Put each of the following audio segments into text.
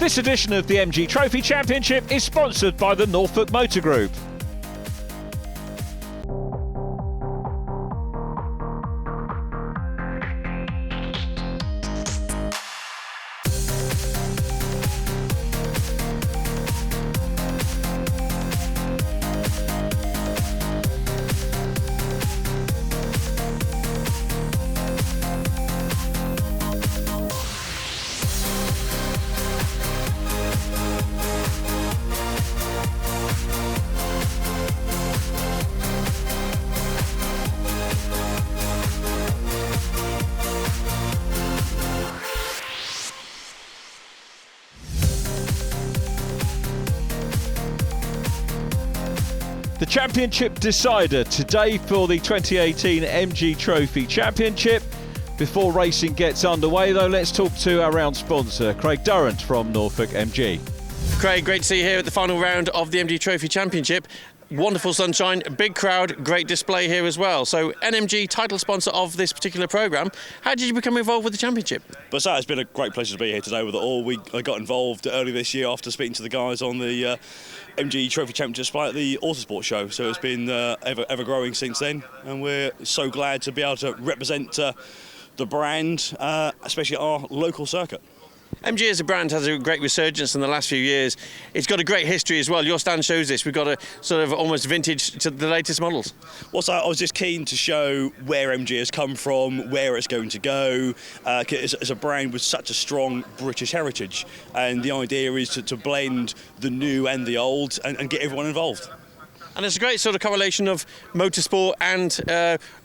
This edition of the MG Trophy Championship is sponsored by the Norfolk Motor Group. The championship decider today for the 2018 MG Trophy Championship. Before racing gets underway though, let's talk to our round sponsor, Craig Durrant from Norfolk MG. Craig, great to see you here at the final round of the MG Trophy Championship. Wonderful sunshine, big crowd, great display here as well. So NMG, title sponsor of this particular programme. How did you become involved with the championship? But it's been a great pleasure to be here today with it all. I got involved early this year after speaking to the guys on the MG Trophy Championship display at the Autosport show. So it's been ever growing since then, and we're so glad to be able to represent the brand, especially at our local circuit. MG as a brand has a great resurgence in the last few years. It's got a great history as well. Your stand shows this. We've got a sort of almost vintage to the latest models. Well, so I was just keen to show where MG has come from, where it's going to go. It's a brand with such a strong British heritage, and the idea is to blend the new and the old and get everyone involved. And it's a great sort of correlation of motorsport and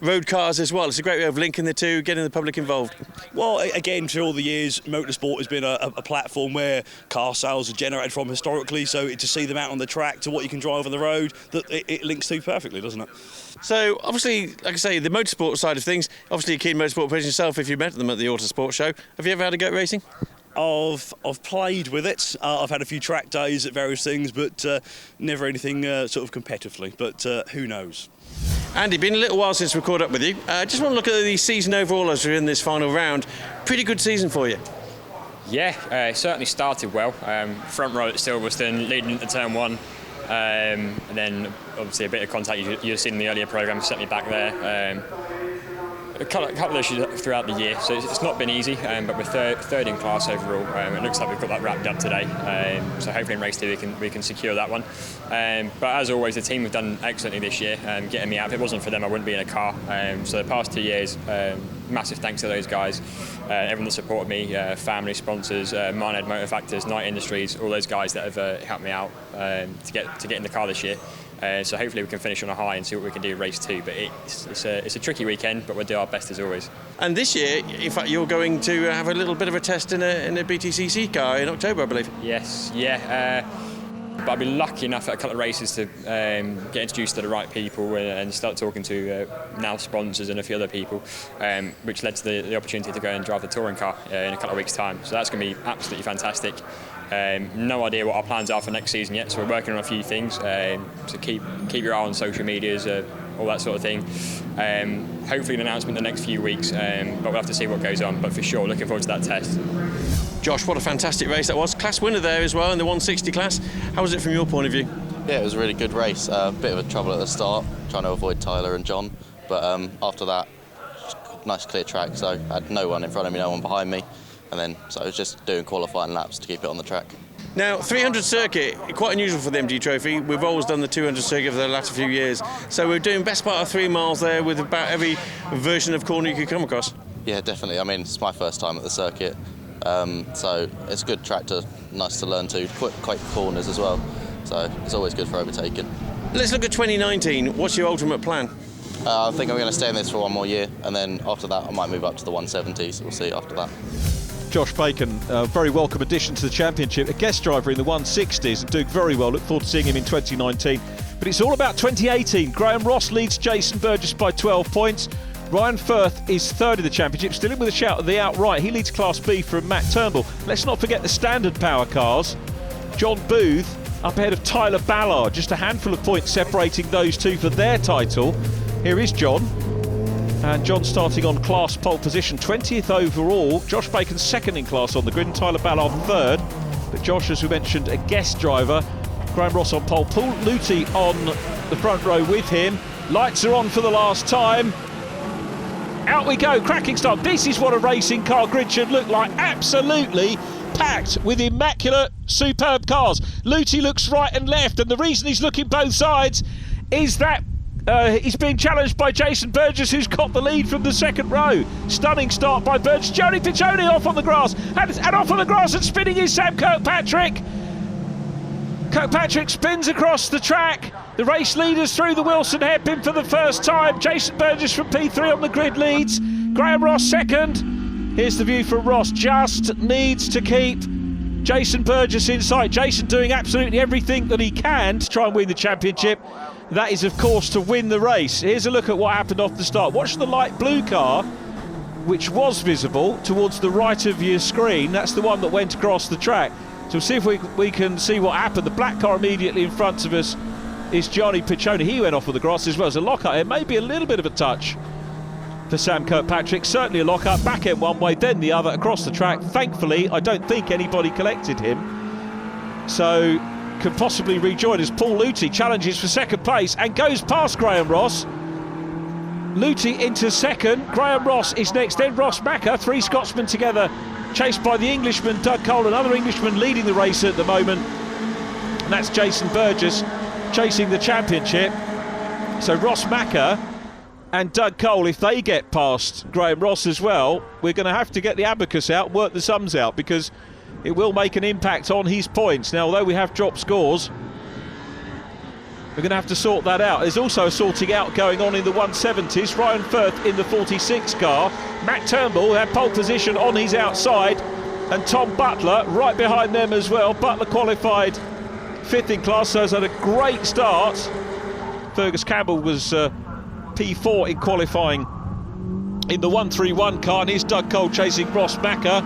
road cars as well. It's a great way of linking the two, getting the public involved. Well, again, through all the years, motorsport has been a platform where car sales are generated from historically, so to see them out on the track to what you can drive on the road, it links to perfectly, doesn't it? So, obviously, like I say, the motorsport side of things, obviously a keen motorsport person yourself if you met them at the Autosport show. Have you ever had a go at racing? I've played with it. I've had a few track days at various things, but never anything sort of competitively. But who knows? Andy, been a little while since we caught up with you. Just want to look at the season overall as we're in this final round. Pretty good season for you. Yeah, it certainly started well. Front row at Silverstone, leading into turn one. And then obviously a bit of contact you've seen in the earlier programme sent me back there. A couple of issues throughout the year, so it's not been easy, but we're third in class overall. It looks like we've got that wrapped up today, so hopefully in race 2 we can secure that one. But as always, the team have done excellently this year, getting me out. If it wasn't for them, I wouldn't be in a car. So the past 2 years, massive thanks to those guys, everyone that supported me, family, sponsors, Minehead Motor Factors, Knight Industries, all those guys that have helped me out to get in the car this year. So hopefully we can finish on a high and see what we can do in race 2. But it's a tricky weekend, but we'll do our best as always. And this year, in fact, you're going to have a little bit of a test in a BTCC car in October, I believe. Yes, yeah. But I've been lucky enough at a couple of races to get introduced to the right people and start talking to now sponsors and a few other people, which led to the opportunity to go and drive the touring car in a couple of weeks' time. So that's going to be absolutely fantastic. No idea what our plans are for next season yet, so we're working on a few things. So keep your eye on social medias, all that sort of thing. Hopefully an announcement in the next few weeks, but we'll have to see what goes on. But for sure, looking forward to that test. Josh, what a fantastic race that was. Class winner there as well in the 160 class. How was it from your point of view? Yeah, it was a really good race. A bit of a trouble at the start, trying to avoid Tyler and John. But after that, nice clear track, so I had no one in front of me, no one behind me. And then, so I was just doing qualifying laps to keep it on the track. Now, 300 circuit, quite unusual for the MG Trophy. We've always done the 200 circuit for the last few years. So we're doing best part of 3 miles there with about every version of corner you could come across. Yeah, definitely. I mean, it's my first time at the circuit. So it's a good track, nice to learn to, quite corners as well. So it's always good for overtaking. Let's look at 2019. What's your ultimate plan? I think I'm going to stay in this for 1 more year, and then after that I might move up to the 170, so we'll see after that. Josh Bacon, a very welcome addition to the championship, a guest driver in the 160s and doing very well. Look forward to seeing him in 2019. But it's all about 2018. Graham Ross leads Jason Burgess by 12 points. Ryan Firth is third in the championship, still in with a shout at the outright. He leads Class B from Matt Turnbull. Let's not forget the standard power cars. John Booth up ahead of Tyler Ballard. Just a handful of points separating those two for their title. Here is John. And John starting on class pole position, 20th overall. Josh Bacon second in class on the grid, and Tyler Ballard third. But Josh, as we mentioned, a guest driver. Graham Ross on pole, Paul Luthi on the front row with him. Lights are on for the last time. Out we go, cracking start. This is what a racing car grid should look like. Absolutely packed with immaculate, superb cars. Luthi looks right and left, and the reason he's looking both sides is that he's being challenged by Jason Burgess, who's got the lead from the second row. Stunning start by Burgess. Tony Piccioni off on the grass, and off on the grass and spinning is Sam Kirkpatrick. Kirkpatrick spins across the track. The race leaders through the Wilson hairpin for the first time. Jason Burgess from P3 on the grid leads. Graham Ross second. Here's the view from Ross. Just needs to keep Jason Burgess in sight. Jason doing absolutely everything that he can to try and win the championship. That is, of course, to win the race. Here's a look at what happened off the start. Watch the light blue car, which was visible towards the right of your screen. That's the one that went across the track. So we'll see if we can see what happened. The black car immediately in front of us is Johnny Piccioni. He went off with the grass as well as a lockup. It may be a little bit of a touch for Sam Kirkpatrick. Certainly a lockup, back end one way, then the other across the track. Thankfully, I don't think anybody collected him, so could possibly rejoin as Paul Luthi challenges for second place and goes past Graham Ross. Luthi into second. Graham Ross is next, then Ross Macker. Three Scotsmen together, chased by the Englishman Doug Cole, another Englishman leading the race at the moment, and that's Jason Burgess chasing the championship. So Ross Macker and Doug Cole, if they get past Graham Ross as well, we're going to have to get the abacus out, work the sums out, because it will make an impact on his points. Now, although we have dropped scores, we're going to have to sort that out. There's also a sorting out going on in the 170s. Ryan Firth in the 46 car. Matt Turnbull had pole position on his outside, and Tom Butler right behind them as well. Butler qualified fifth in class, so has had a great start. Fergus Campbell was P4 in qualifying in the 131 car, and here's Doug Cole chasing Ross Macker.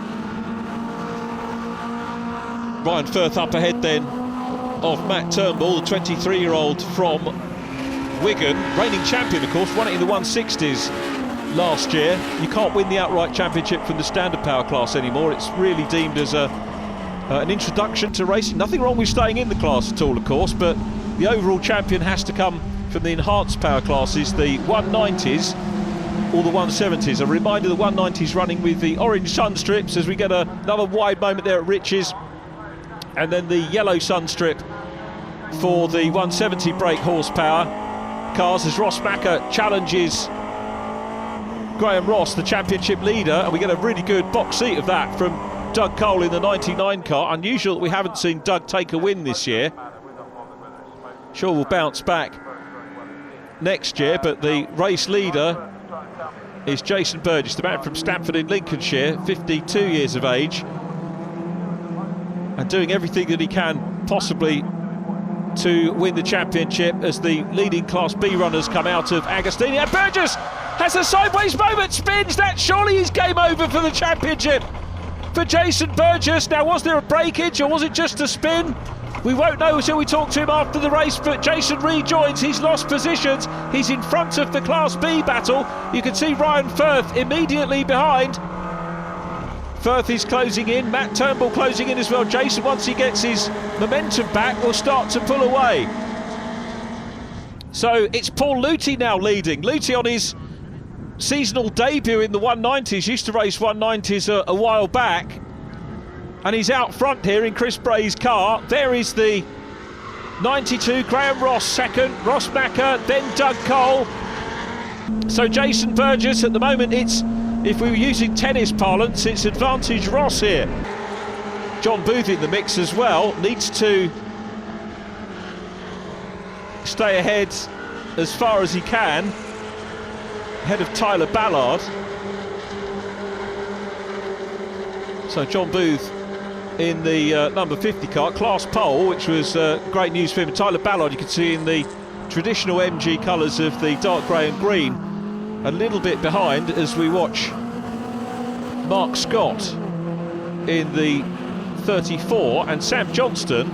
Ryan Firth up ahead then of Matt Turnbull, the 23-year-old from Wigan, reigning champion of course, won it in the 160s last year. You can't win the outright championship from the standard power class anymore. It's really deemed as an introduction to racing. Nothing wrong with staying in the class at all, of course, but the overall champion has to come from the enhanced power classes, the 190s or the 170s. A reminder, the 190s running with the orange sun strips as we get another wide moment there at Riches, and then the yellow sun strip for the 170 brake horsepower cars as Ross Macker challenges Graham Ross, the championship leader, and we get a really good box seat of that from Doug Cole in the 99 car. Unusual that we haven't seen Doug take a win this year. Sure, we'll bounce back next year, but the race leader is Jason Burgess, the man from Stamford in Lincolnshire, 52 years of age, and doing everything that he can possibly to win the championship as the leading Class B runners come out of Agostini. And Burgess has a sideways moment, spins. That surely is game over for the championship for Jason Burgess. Now, was there a breakage or was it just a spin? We won't know until we talk to him after the race, but Jason rejoins. He's lost positions. He's in front of the Class B battle. You can see Ryan Firth immediately behind. Firth is closing in, Matt Turnbull closing in as well. Jason, once he gets his momentum back, will start to pull away. So it's Paul Luthi now leading. Luthi on his seasonal debut in the 190s, used to race 190s a while back, and he's out front here in Chris Bray's car. There is the 92, Graham Ross second, Ross Macker, then Doug Cole. So Jason Burgess, at the moment it's, if we were using tennis parlance, it's advantage Ross here. John Booth in the mix as well, needs to stay ahead as far as he can, ahead of Tyler Ballard. So John Booth in the number 50 car, class pole, which was great news for him. Tyler Ballard, you can see in the traditional MG colours of the dark grey and green, a little bit behind as we watch Mark Scott in the 34, and Sam Johnston,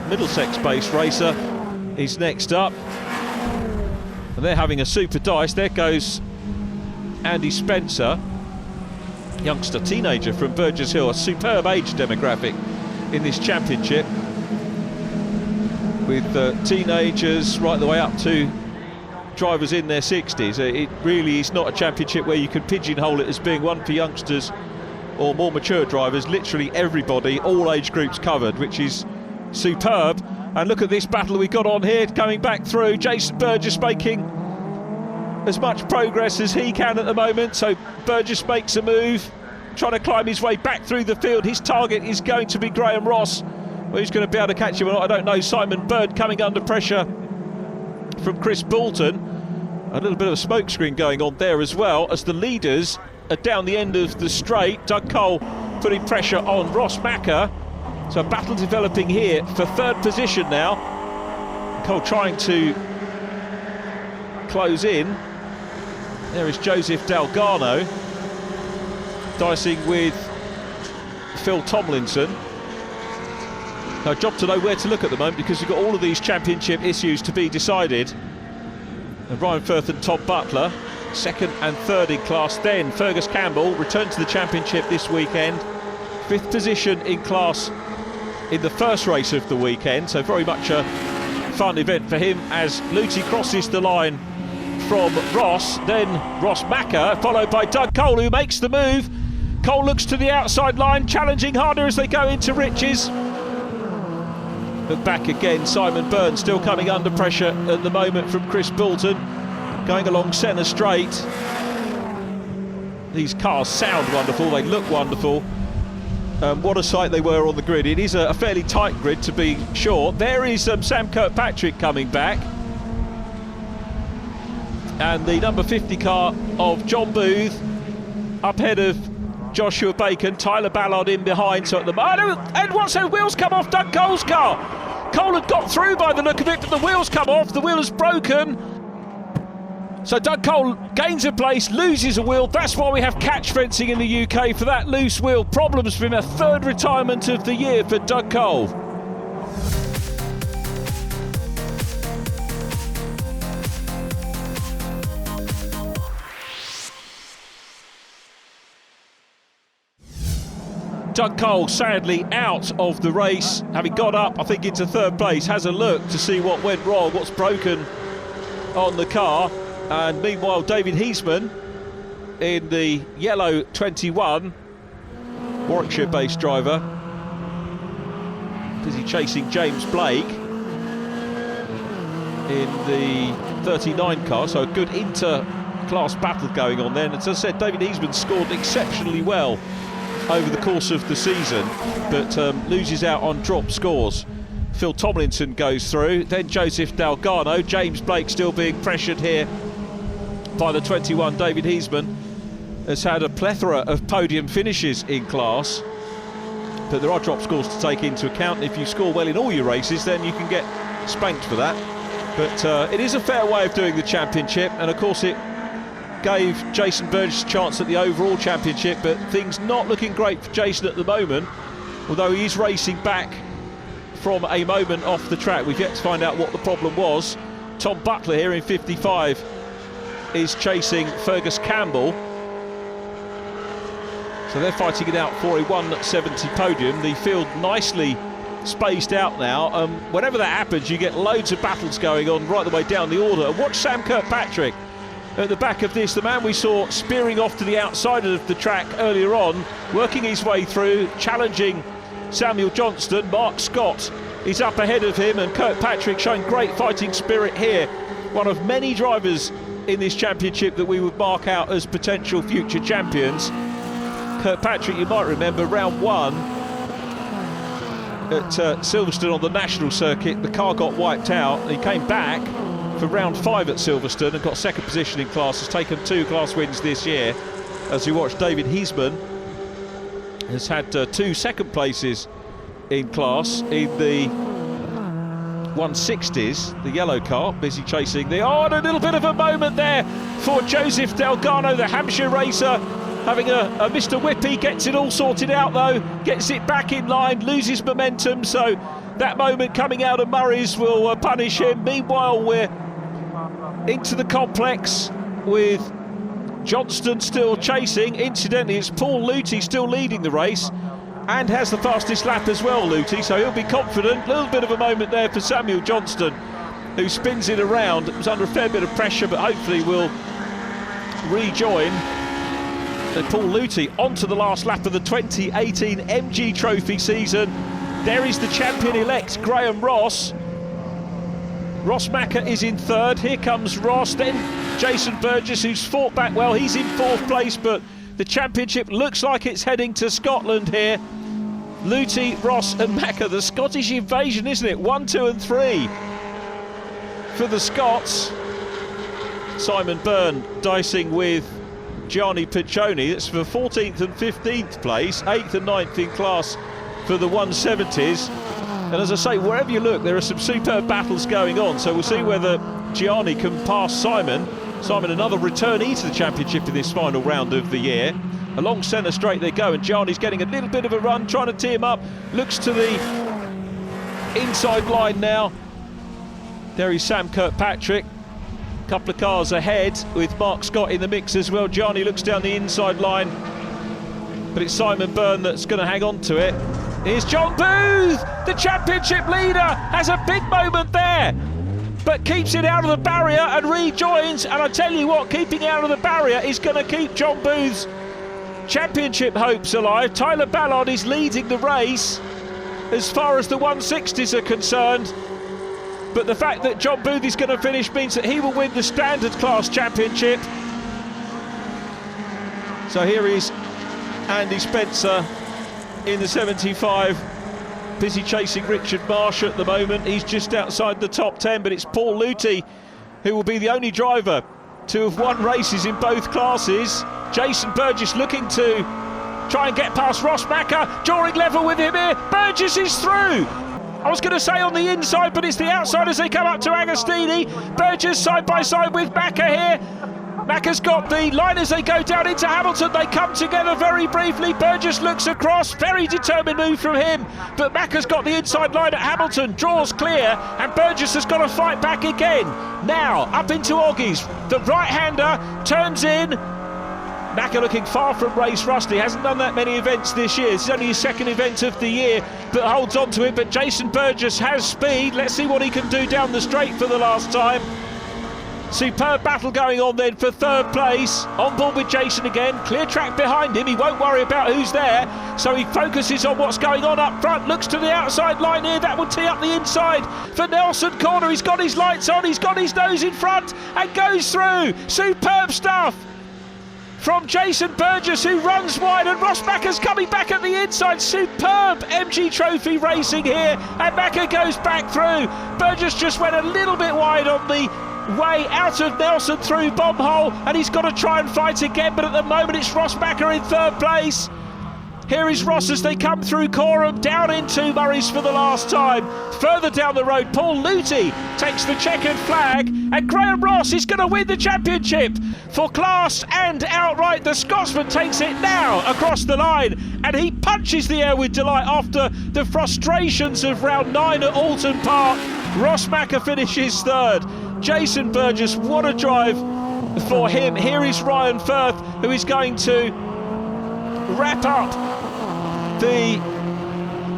Middlesex-based racer, is next up. And they're having a super dice. There goes Andy Spencer, youngster, teenager from Burgess Hill, a superb age demographic in this championship, with teenagers right the way up to drivers in their 60s. It really is not a championship where you can pigeonhole it as being one for youngsters or more mature drivers. Literally everybody, all age groups covered, which is superb. And look at this battle we've got on here, coming back through. Jason Burgess making as much progress as he can at the moment. So Burgess makes a move, trying to climb his way back through the field. His target is going to be Graham Ross. Well, who's going to be able to catch him or not, I don't know. Simon Bird coming under pressure from Chris Boulton. A little bit of a smokescreen going on there as well, as the leaders are down the end of the straight. Doug Cole putting pressure on Ross Macker. So a battle developing here for third position now. Cole trying to close in. There is Joseph Dalgarno dicing with Phil Tomlinson. Now, job to know where to look at the moment, because we've got all of these championship issues to be decided. And Ryan Firth and Tom Butler, second and third in class. Then Fergus Campbell returned to the championship this weekend, fifth position in class in the first race of the weekend, so very much a fun event for him as Luty crosses the line from Ross. Then Ross Macker, followed by Doug Cole, who makes the move. Cole looks to the outside line, challenging harder as they go into Riches. Look back again, Simon Byrne still coming under pressure at the moment from Chris Boulton, going along centre straight. These cars sound wonderful, they look wonderful. What a sight they were on the grid. It is a fairly tight grid, to be sure. There is Sam Kirkpatrick coming back, and the number 50 car of John Booth up ahead of Joshua Bacon. Tyler Ballard in behind. So at the moment, and once those wheels come off Doug Cole's car, Cole had got through by the look of it, but the wheels come off. The wheel is broken. So Doug Cole gains a place, loses a wheel. That's why we have catch fencing in the UK for that loose wheel. Problems for him, a third retirement of the year for Doug Cole. Doug Cole sadly out of the race, having got up, I think, into third place. Has a look to see what went wrong, what's broken on the car. And meanwhile, David Heisman in the yellow 21, Warwickshire-based driver, busy chasing James Blake in the 39 car. So a good inter-class battle going on there. And as I said, David Heisman scored exceptionally well over the course of the season, but loses out on drop scores. Phil Tomlinson goes through, then Joseph Dalgarno. James Blake still being pressured here by the 21. David Heisman has had a plethora of podium finishes in class, but there are drop scores to take into account. If you score well in all your races, then you can get spanked for that. But it is a fair way of doing the championship, and of course it gave Jason Burgess a chance at the overall championship, but things not looking great for Jason at the moment, although he is racing back from a moment off the track. We've yet to find out what the problem was. Tom Butler here in 55 is chasing Fergus Campbell, so they're fighting it out for a 170 podium. The field nicely spaced out now. Whenever that happens, you get loads of battles going on right the way down the order. And watch Sam Kirkpatrick at the back of this, the man we saw spearing off to the outside of the track earlier on, working his way through, challenging Samuel Johnston. Mark Scott is up ahead of him, and Kirkpatrick showing great fighting spirit here. One of many drivers in this championship that we would mark out as potential future champions. Kirkpatrick, you might remember, round one at Silverstone on the national circuit, the car got wiped out. He came back for round 5 at Silverstone and got second position in class. Has taken 2 class wins this year. As we watch, David Heisman has had 2 second places in class in the 160s, the yellow car, busy chasing the... Oh, and a little bit of a moment there for Joseph Dalgarno, the Hampshire racer, having a Mr. Whippy. Gets it all sorted out though, gets it back in line, loses momentum, so that moment coming out of Murray's will punish him. Meanwhile, we're into the complex with Johnston still chasing. Incidentally, it's Paul Luthi still leading the race and has the fastest lap as well, Luthi, so he'll be confident. A little bit of a moment there for Samuel Johnston, who spins it around. It was under a fair bit of pressure, but hopefully will rejoin. Paul Luthi onto the last lap of the 2018 MG Trophy season. There is the champion-elect, Graham Ross. Ross Macca is in third. Here comes Ross, then Jason Burgess, who's fought back well. He's in fourth place, but the championship looks like it's heading to Scotland here. Luthi, Ross and Macca, the Scottish invasion, isn't it? 1, 2 and 3 for the Scots. Simon Byrne dicing with Gianni Piccioni. That's for 14th and 15th place, 8th and 9th in class for the 170s. And as I say, wherever you look, there are some superb battles going on. So we'll see whether Gianni can pass Simon. Simon, another returnee to the championship in this final round of the year. Along centre straight they go, and Gianni's getting a little bit of a run, trying to tee him up. Looks to the inside line now. There is Sam Kirkpatrick. Couple of cars ahead with Mark Scott in the mix as well. Gianni looks down the inside line, but it's Simon Byrne that's going to hang on to it. Here's John Booth, the championship leader, has a big moment there, but keeps it out of the barrier and rejoins. And I tell you what, keeping out of the barrier is going to keep John Booth's championship hopes alive. Tyler Ballard is leading the race as far as the 160s are concerned. But the fact that John Booth is going to finish means that he will win the standard class championship. So here is Andy Spencer in the 75, busy chasing Richard Marsh at the moment. He's just outside the top 10, but it's Paul Luthi who will be the only driver to have won races in both classes. Jason Burgess looking to try and get past Ross Macca, drawing level with him here. Burgess is through. I was going to say on the inside, but it's the outside as they come up to Agostini. Burgess side by side with Macca here. Macca's got the line as they go down into Hamilton. They come together very briefly. Burgess looks across, very determined move from him. But Macca's got the inside line at Hamilton, draws clear, and Burgess has got to fight back again. Now, up into Oggies. The right-hander turns in. Macca looking far from race rusty, hasn't done that many events this year. This is only his second event of the year, but holds on to it. But Jason Burgess has speed. Let's see what he can do down the straight for the last time. Superb battle going on then for third place. On board with Jason again. Clear track behind him. He won't worry about who's there, so he focuses on what's going on up front. Looks to the outside line here. That will tee up the inside for Nelson Corner. He's got his lights on. He's got his nose in front and goes through. Superb stuff from Jason Burgess, who runs wide, and Ross Macca's coming back at the inside. Superb MG Trophy racing here, and Macca goes back through. Burgess just went a little bit wide on the way out of Nelson through bomb hole, and he's got to try and fight again, but at the moment it's Ross Macca in third place. Here is Ross as they come through Corham, down into Murray's for the last time. Further down the road, Paul Luthi takes the checkered flag, and Graham Ross is going to win the championship for class and outright. The Scotsman takes it now across the line, and he punches the air with delight after the frustrations of round 9 at Alton Park. Ross Macca finishes third. Jason Burgess, what a drive for him. Here is Ryan Firth, who is going to wrap up the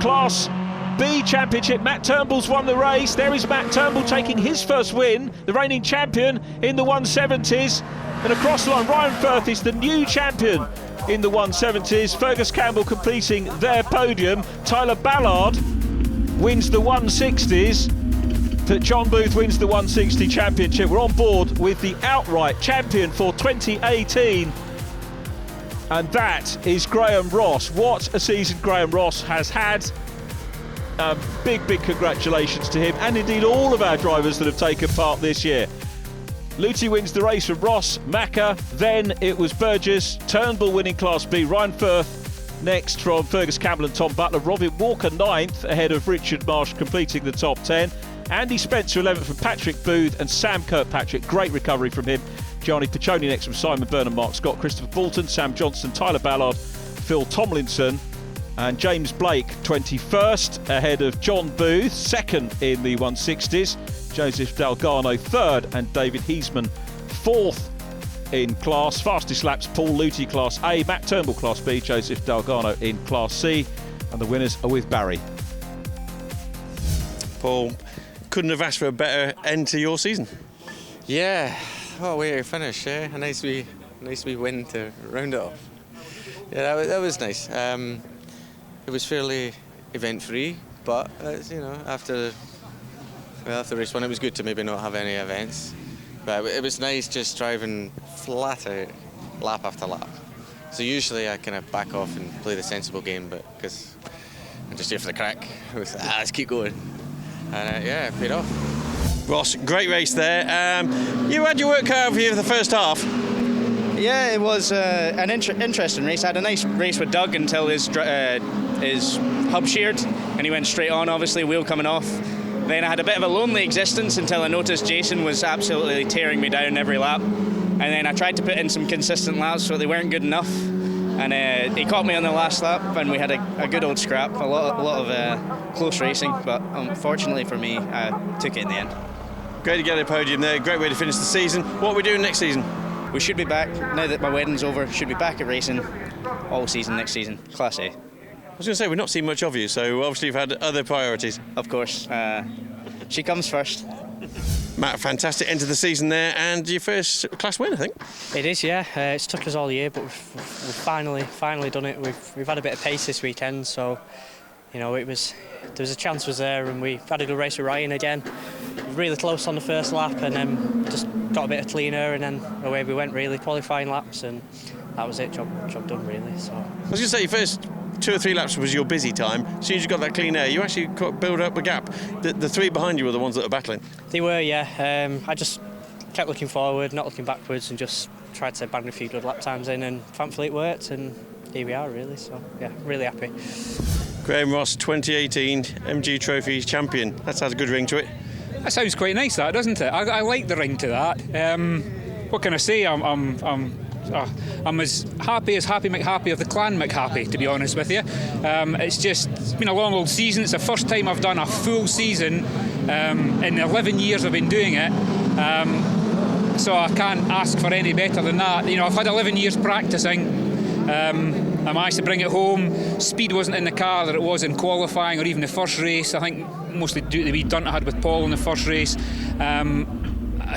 Class B Championship. Matt Turnbull's won the race. There is Matt Turnbull taking his first win, the reigning champion in the 170s. And across the line, Ryan Firth is the new champion in the 170s. Fergus Campbell completing their podium. Tyler Ballard wins the 160s. John Booth wins the 160 championship. We're on board with the outright champion for 2018. And that is Graham Ross. What a season Graham Ross has had. Big congratulations to him, and indeed all of our drivers that have taken part this year. Luthi wins the race from Ross, Macca, then it was Burgess, Turnbull winning Class B, Ryan Firth next from Fergus Campbell and Tom Butler, Robin Walker 9th ahead of Richard Marsh completing the top 10. Andy Spencer 11th from Patrick Booth, and Sam Kirkpatrick, great recovery from him. Gianni Piccioni next from Simon Byrne and Mark Scott, Christopher Bolton, Sam Johnston, Tyler Ballard, Phil Tomlinson and James Blake 21st ahead of John Booth, second in the 160s. Joseph Dalgarno third, and David Heisman fourth in class. Fastest laps, Paul Luty Class A, Matt Turnbull Class B, Joseph Dalgarno in Class C, and the winners are with Barry. Paul, couldn't have asked for a better end to your season. Yeah, what a way to finish, eh? A nice wee win to round it off. Yeah, that was nice. It was fairly event-free, but after race one, it was good to maybe not have any events. But it was nice just driving flat out, lap after lap. So usually I kind of back off and play the sensible game, but because I'm just here for the crack, let's keep going. And it paid off. Ross, great race there. You had your work cut out for you for the first half. Yeah, it was an interesting race. I had a nice race with Doug until his hub sheared, and he went straight on, obviously, wheel coming off. Then I had a bit of a lonely existence until I noticed Jason was absolutely tearing me down every lap. And then I tried to put in some consistent laps, but they weren't good enough. And he caught me on the last lap, and we had a good old scrap, a lot of close racing, but unfortunately for me, I took it in the end. Great to get a podium there, great way to finish the season. What are we doing next season? We should be back, now that my wedding's over, should be back at racing all season next season, Class A. I was going to say, we've not seen much of you, so obviously you've had other priorities. Of course, she comes first. Matt, fantastic end to the season there, and your first class win, I think. It is, yeah. It's took us all year, but we've finally done it. We've had a bit of pace this weekend, so there was a chance was there, and we had a good race with Ryan again. Really close on the first lap, and then just got a bit of cleaner, and then away we went. Really qualifying laps, and that was it. Job done, really. So I was going to say, your first 2 or 3 laps was your busy time. As soon as you got that clean air, you actually build up a gap. The 3 behind you were the ones that were battling. they were, yeah. I just kept looking forward, not looking backwards, and just tried to bang a few good lap times in, and thankfully it worked, and here we are, really. So yeah, really happy. Graham Ross, 2018 MG Trophy champion. That has a good ring to it. That sounds quite nice, that, doesn't it? I like the ring to that. What can I say? I'm as happy McHappy of the clan McHappy, to be honest with you. It's been a long old season. It's the first time I've done a full season in the 11 years I've been doing it. So I can't ask for any better than that. I've had 11 years practising. I managed to bring it home. Speed wasn't in the car that it was in qualifying or even the first race. I think mostly due to the wee dunt I had with Paul in the first race.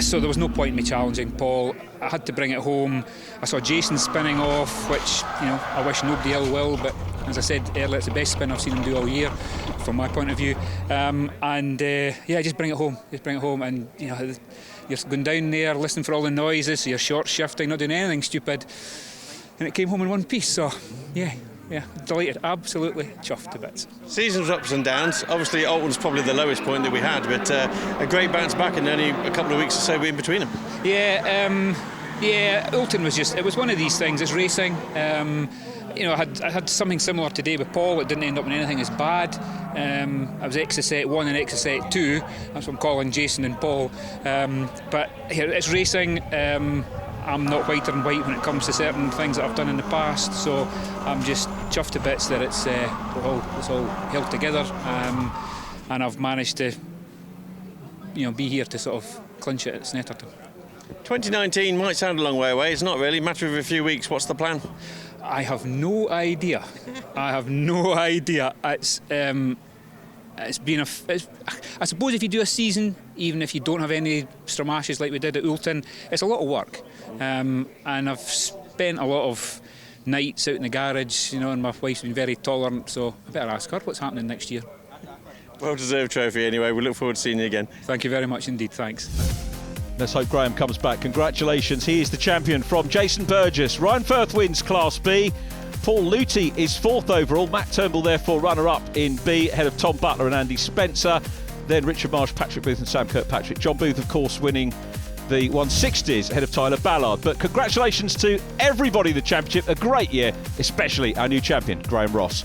So there was no point in me challenging Paul. I had to bring it home. I saw Jason spinning off, which I wish nobody ill will, but as I said earlier, it's the best spin I've seen him do all year, from my point of view. Just bring it home. And you're going down there, listening for all the noises, so you're short shifting, not doing anything stupid. And it came home in one piece, so yeah, delighted, absolutely chuffed to bits. Season's ups and downs. Obviously, Alton's probably the lowest point that we had, but a great bounce back and only a couple of weeks or so in between them. Alton it was one of these things. It's racing. I had something similar today with Paul. It didn't end up in anything as bad. I was extra set 1 and extra set 2. That's what I'm calling Jason and Paul. But here it's racing. I'm not whiter than white when it comes to certain things that I've done in the past, so I'm just chuffed to bits that it's all held together, and I've managed to be here to sort of clinch it at Snetterton. 2019 might sound a long way away. It's not really. Matter of a few weeks. What's the plan? I have no idea. It's been I suppose if you do a season, even if you don't have any Stramashes like we did at Oulton, it's a lot of work. And I've spent a lot of nights out in the garage, and my wife's been very tolerant, so I better ask her what's happening next year. Well-deserved trophy anyway. We look forward to seeing you again. Thank you very much indeed, thanks. Let's hope Graham comes back. Congratulations, he is the champion from Jason Burgess. Ryan Firth wins Class B. Paul Luty is 4th overall. Matt Turnbull, therefore, runner-up in B, ahead of Tom Butler and Andy Spencer. Then Richard Marsh, Patrick Booth and Sam Kirkpatrick. John Booth, of course, winning the 160s ahead of Tyler Ballard. But congratulations to everybody in the championship. A great year, especially our new champion, Graham Ross.